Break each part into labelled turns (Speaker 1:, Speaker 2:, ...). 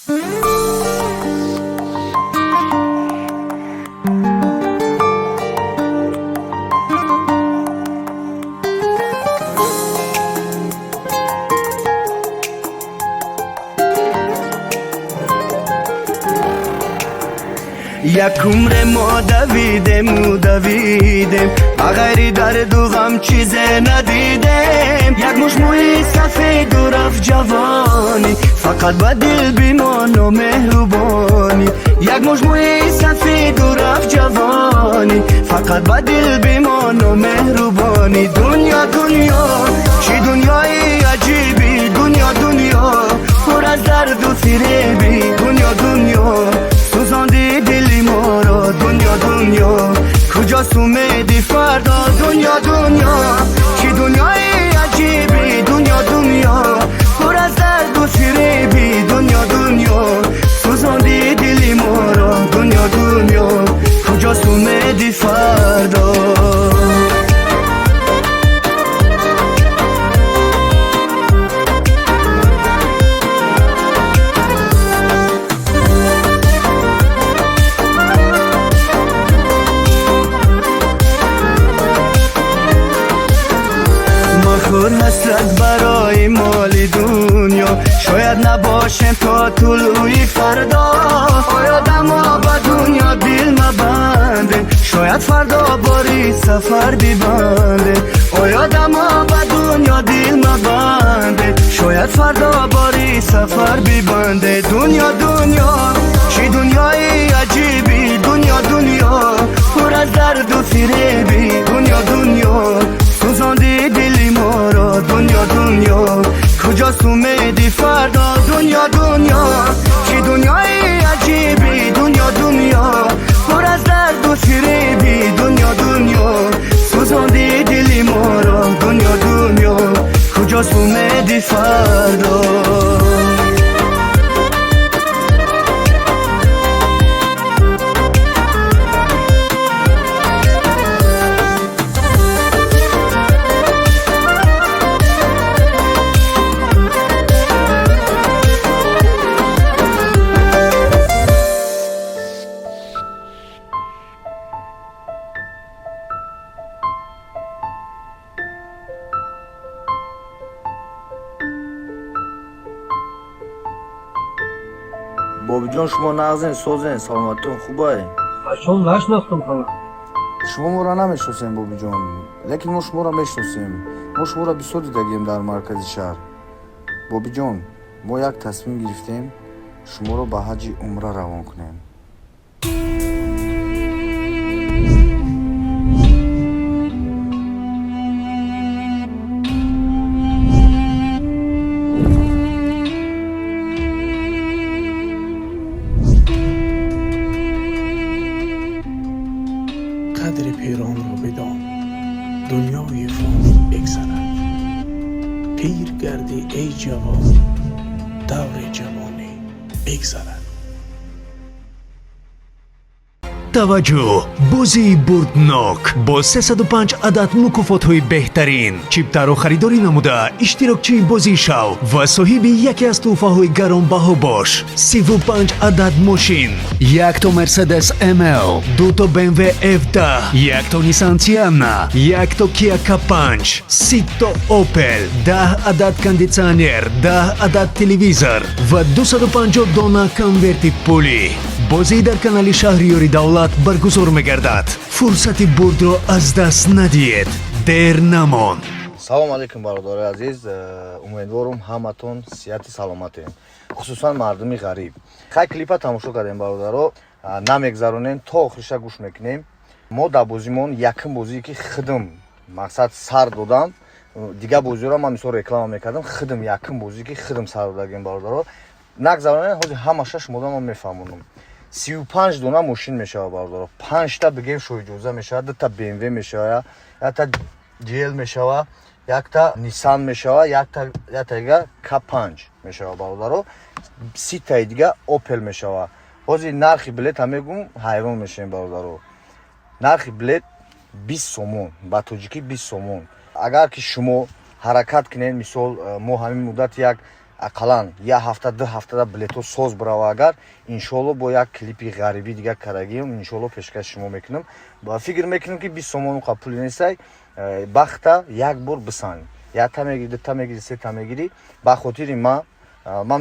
Speaker 1: یک عمر ما دویدم بغیر درد و غم چیز ندیدم. یک مش موی سفید و رفت جوانی، فقط با دل بیمان و مهربانی. یک مش موی سفید و رفت جوانی، فقط با دل بیمان و مهربانی. دنیا دنیا چی دنیای عجیبی، دنیا دنیا پر از درد و فریبی. دنیا دنیا سوزاندی دلی ما را، دنیا دنیا کجاست اومدی فردا. دنیا دنیا چی دنیای عجیبی، دنیا دنیا پر از درد و فریبی. دنیا دنیا سوزاندی دلی ما را، دنیا دنیا کجاست اومدی فردا. مخور حسرت برای مال دنیا، شاید نباشم تا طلوع فردا. آیادم ها با دنیا دل مبنده، شاید فردا باری سفر ببنده. آیادم ها با دنیا دل مبنده، شاید فردا باری سفر ببنده. دنیا دنیا چی دنیای عجیبی، دنیا دنیا پر از درد و فریبی. دنیا دنیا سوزاندی دلی ما را، دنیا دنیا کجاست اومدی فردا. دنیا دنیا چی دنیای عجیبی، دنیا دنیا پر از درد و فریبی. دنیا دنیا سوزاندی دلی ما را، دنیا دنیا کجاست اومدی فردا.
Speaker 2: بابی شما نغزین سوزین سلامتون خوبه؟
Speaker 3: چون نشناختم خانم.
Speaker 2: شما ما را نمیشناسیم بابی جان، لیکن ما شما را میشناسیم. ما شما را بسیار دیدگیم در مرکز شهر. بابی جان ما یک تصمیم گرفتیم شما را به حج عمره روان کنیم.
Speaker 4: قدر پیران را بدان، دنیای فانی بگذرد. پیر گردی ای جوان، دور جوانی بگذرد.
Speaker 5: توجه، بازی بردناک با 305 عدد مکافات‌های بهترین. چیپتر و خریداری نموده اشتراکچی بازی شو و صاحب یکی از تحفه‌های گرانبها باش. 35 عدد ماشین، یک تا مرسدس ML، دو تا BMW F10، یک تا نیسان سیانا، یک تا کیا K5، 30 تا اوپل، 10 عدد کندیشنر، 10 عدد تلویزور و 250 دانه کنورت پولی. بازی در کانال شهریاری دولت برگزار می‌گردد. فرصت برد را از دست ندید. دیر نمان.
Speaker 2: سلام علیکم برادرای عزیز، امیدوارم همتون صحت سلامتین، خصوصا مردمی غریب. خیلی کلیپا تماشا کردیم برادرها، نمیگذرونیم تا آخرش گوش میکنیم. ما در بازیمون یکم بازی که خدم مقصد سر دادم، دیگه بازی را من مثلا رکلام میکردم. خدم یکم بازی که خدم سر دادیم برادرها، نگذرونیم. حاضر همه شما من میفهمونم. 35 دونه ماشین میشه برادرها، 5 تا بگیم شو اجازه میشه، 2 تا BMW میشه، 1 تا GL میشه، 1 تا نیسان میشه، 1 تا دیگه K5 میشه برادرها، 30 تا دیگه اوپل میشه. حاضر نرخ بلیت هم میگم حیران میشین برادرها. نرخ بلیت 20 سومون، با تاجیکی 20 سومون. اگر که شما حرکت کنین، مثال ما همین مدت یک ақаллан я ҳафта ду ҳафтада билето соз бирава агар иншоалло бо як клипи ғарибӣ дигар карагием иншоалло пешкаш шумо мекунам ба фикр мекунам ки 20 сомону қапули несай бахта як бор бисанӣ якта мегири дута мегири сета мегири ба хотири ман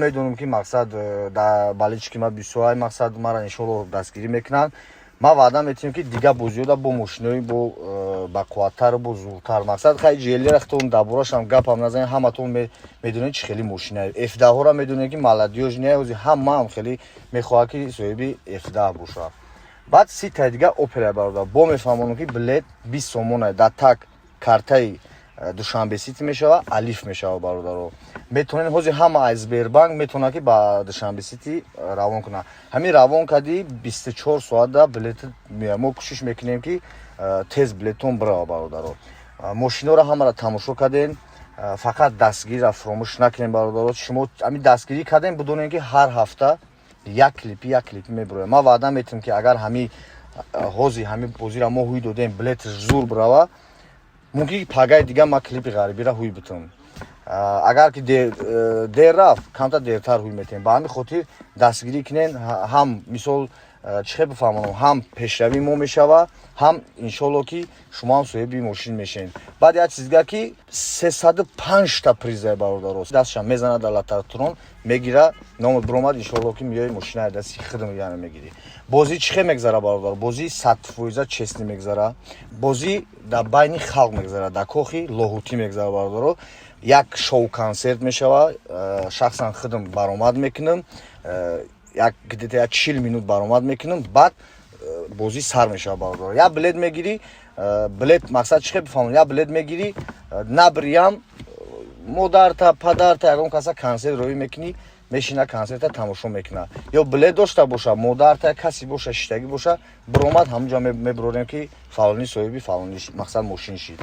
Speaker 2: медонам ки мақсад дар балички ма бисоай мақсад мара иншоалло дастгирӣ мекунанд ма ваъда метиҳам ки дигар бозиёда бо мошинои ба қувваттару бо зуртар мақсад хай ҷиелли рахтон даборашам гапам назанем ҳаматон медонед чӣ хели мошинае F10-ҳоро медонед ки маладиёж не ҳози ҳамаам хеле мехоҳад ки соҳиби F10 бошад баъд ситаи дигар опера бародар бо мефаҳмонам ки билет 20 сомонае дар так картаи душанбе сити мешава алиф мешава бародаро метавонед ҳози ҳама аз Сбербанк метавонад ки ба душанбе сити равон кунад ҳамин равон кади 24 соата билет мо кӯшиш мекунем ки тез билетон бирава бародаро мошиноро ҳамаро тамошо кардем фақат дастгириро фаромӯш накунем бародаро шумо ҳамин дастгирӣ кардем бидонем ки ҳар ҳафта як клипи мебироем ман ваъда метиҳам ки агар ҳамин ҳози ҳамин бозиро мо ҳуй додем билеташ зур бирава мумкин пагаи дигар ман клипи ғарибиро ҳуй битам агар ки дер рафт камтар дертар ҳуй метавем ба ҳамин хотир дастгирӣ кунен ҳам мисол чӣ хел бифаҳмонам ҳам пешравии мо мешава ҳам иншоалло ки шумоам соҳиби мошин мешавед баъд як чиз дигар ки 305 та приза бародаро дастшам мезанад дар лотатрон мегира номер биромад иншоалло ки миёи мошинаи дасти хидм яна мегирӣ бозӣ чӣ хел мегзара бародаро бозӣ 100% честӣ мегзара бозӣ дар байни халқ мегзара дар кохи лоҳутӣ мегзара бародаро як шоу консерт мешава шахсан хидм баромад мекунам як где-то 40 минут баромад мекунам баъд бозӣ сар мешава бародаро як билет мегирӣ билет мақсад чӣ хел бифаҳмон як билет мегирӣ набириям модарта падарта ягон каса консерт роӣ мекунӣ мешина консерта тамошо мекуна ё билет дошта боша модарта каси боша шиштагӣ боша биромад ҳамҷо мебирорем ки фалони соҳиби фалони мақсад мошин шид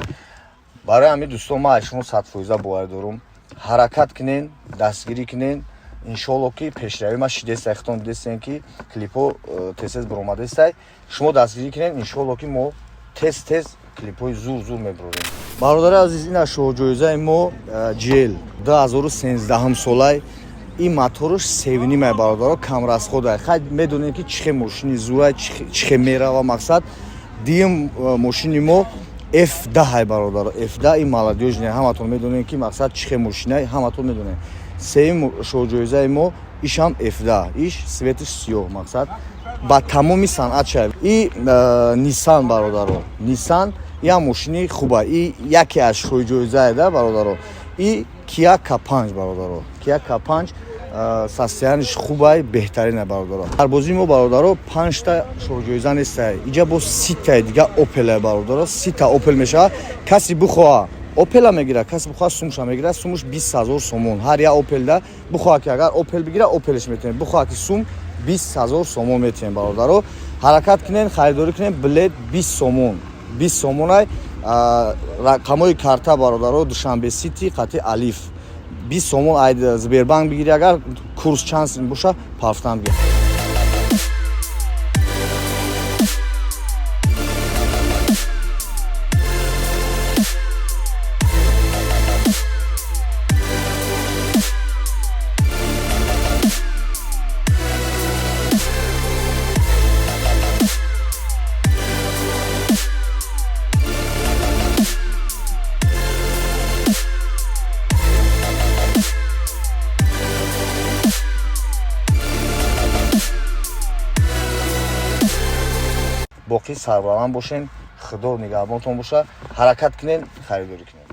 Speaker 2: барои ҳамин дӯстон ман аз шумо 100% боварӣ дорам ҳаракат кунен дастгирӣ кунен иншоалло ки пешравӣ ма шидестай хитон дидестем ки клипҳо тез биромадестай шумо дастгирӣ кунен иншоалло ки мо тез клипҳои зур мебирорем бародари азиз ин аз шоҳ-ҷоизаи мо GL 2013 солаи ин моторш севнимай бародаро камрасходай хай медонем ки чӣ хел мошини зурай чӣ хел мерава мақсад дигим мошини мо F10 бародаро F10 ин маладиёж не ҳаматон медонем ки мақсад чӣ хел мошинае ҳаматон медонем сеюм шоҳ-ҷоизаи мо ишам F10 иш светиш сиёҳ мақсад ба тамоми санъат шав и Nissan бародаро Nissan я мошини хуба и яке аз шоҳ-ҷоизае да бародаро и Kia K5 бародаро Kia K5 состояниш хубай беҳтарина бародаро дар бозии мо бародаро 5 та шоҳ-ҷоиза нестае иҷа бо 30 таи дигар Opel бародаро 30 та Opel мешава каси бихоҳа Opel мегира каси бихоҳа сумша мегира сумш 20000 сомон ҳар як Opel да бихоҳа ки агар Opel бигира Opelш метавем бихоҳа ки сум 20000 сомон метавем бародаро ҳаракат кунен харидорӣ кунен билет 20 сомонай рақамои карта бародаро душанбе сити қати алиф 20 сомон айд Сбербанк бигири агар курс чанс боша пафтан бигир боқӣ сарбаланд бошен худо нигаҳбонтон боша ҳаракат кунен харидорӣ кунен